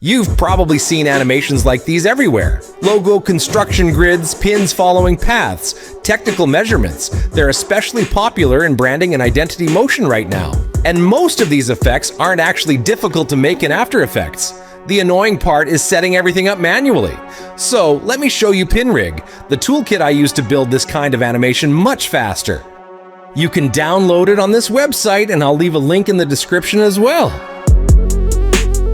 You've probably seen animations like these everywhere. Logo construction grids, pins following paths, technical measurements. They're especially popular in branding and identity motion right now. And most of these effects aren't actually difficult to make in After Effects. The annoying part is setting everything up manually. So let me show you PinRig, the toolkit I use to build this kind of animation much faster. You can download it on this website, and I'll leave a link in the description as well.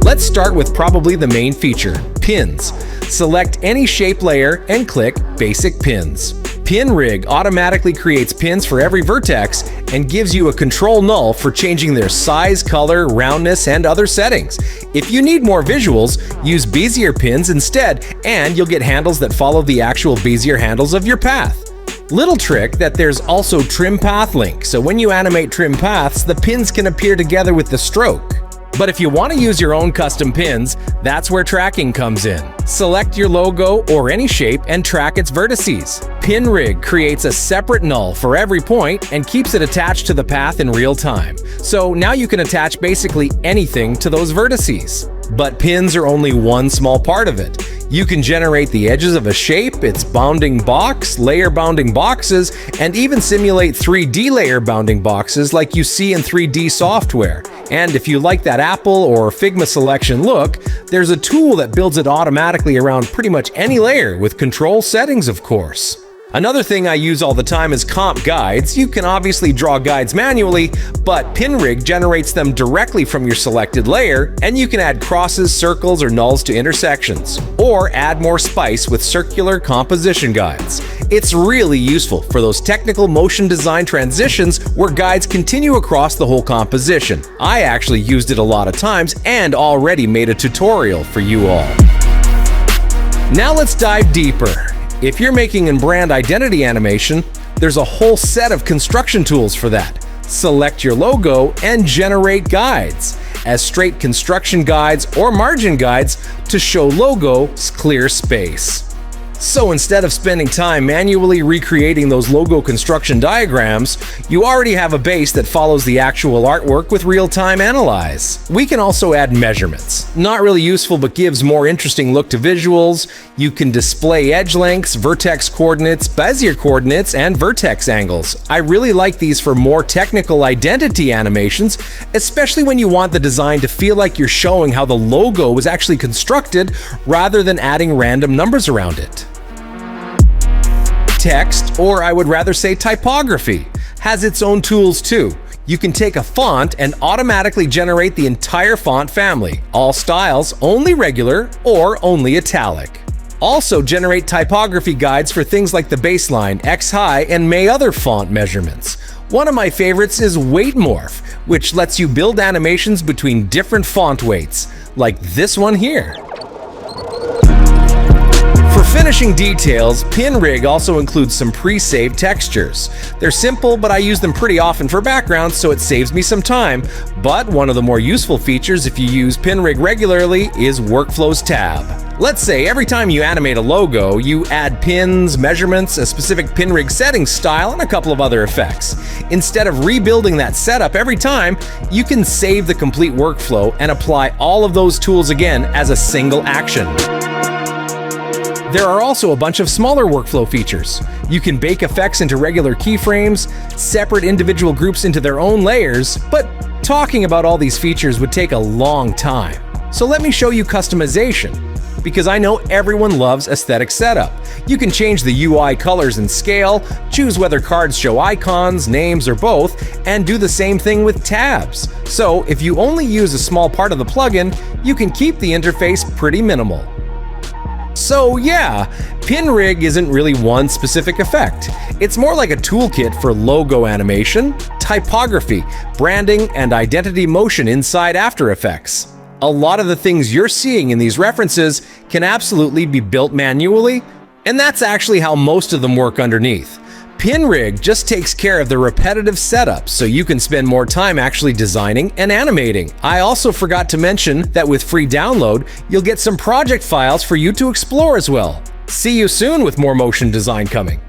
Let's start with probably the main feature, pins. Select any shape layer and click Basic Pins. PinRig automatically creates pins for every vertex and gives you a control null for changing their size, color, roundness, and other settings. If you need more visuals, use Bezier pins instead, and you'll get handles that follow the actual Bezier handles of your path. Little trick that there's also trim path link, so when you animate trim paths, the pins can appear together with the stroke. But if you want to use your own custom pins, that's where tracking comes in. Select your logo or any shape and track its vertices. PinRig creates a separate null for every point and keeps it attached to the path in real time. So now you can attach basically anything to those vertices. But pins are only one small part of it. You can generate the edges of a shape, its bounding box, layer bounding boxes, and even simulate 3D layer bounding boxes like you see in 3D software. And if you like that Apple or Figma selection look, there's a tool that builds it automatically around pretty much any layer with control settings, of course. Another thing I use all the time is comp guides. You can obviously draw guides manually, but PinRig generates them directly from your selected layer, and you can add crosses, circles, or nulls to intersections, or add more spice with circular composition guides. It's really useful for those technical motion design transitions where guides continue across the whole composition. I actually used it a lot of times and already made a tutorial for you all. Now let's dive deeper. If you're making and brand identity animation, there's a whole set of construction tools for that. Select your logo and generate guides, as straight construction guides or margin guides to show logo's clear space. So instead of spending time manually recreating those logo construction diagrams, you already have a base that follows the actual artwork with real-time analyze. We can also add measurements. Not really useful, but gives more interesting look to visuals. You can display edge lengths, vertex coordinates, Bezier coordinates, and vertex angles. I really like these for more technical identity animations, especially when you want the design to feel like you're showing how the logo was actually constructed rather than adding random numbers around it. Text, or I would rather say typography, has its own tools too. You can take a font and automatically generate the entire font family, all styles, only regular or only italic. Also generate typography guides for things like the baseline, X-high, and may other font measurements. One of my favorites is weight morph, which lets you build animations between different font weights, like this one here. For finishing details, PinRig also includes some pre-saved textures. They're simple, but I use them pretty often for backgrounds, so it saves me some time. But one of the more useful features if you use PinRig regularly is Workflows tab. Let's say every time you animate a logo, you add pins, measurements, a specific PinRig settings style, and a couple of other effects. Instead of rebuilding that setup every time, you can save the complete workflow and apply all of those tools again as a single action. There are also a bunch of smaller workflow features. You can bake effects into regular keyframes, separate individual groups into their own layers, but talking about all these features would take a long time. So let me show you customization, because I know everyone loves aesthetic setup. You can change the UI colors and scale, choose whether cards show icons, names, or both, and do the same thing with tabs. So if you only use a small part of the plugin, you can keep the interface pretty minimal. So yeah, PinRig isn't really one specific effect. It's more like a toolkit for logo animation, typography, branding, and identity motion inside After Effects. A lot of the things you're seeing in these references can absolutely be built manually, and that's actually how most of them work underneath. PinRig just takes care of the repetitive setup so you can spend more time actually designing and animating. I also forgot to mention that with free download, you'll get some project files for you to explore as well. See you soon with more motion design coming.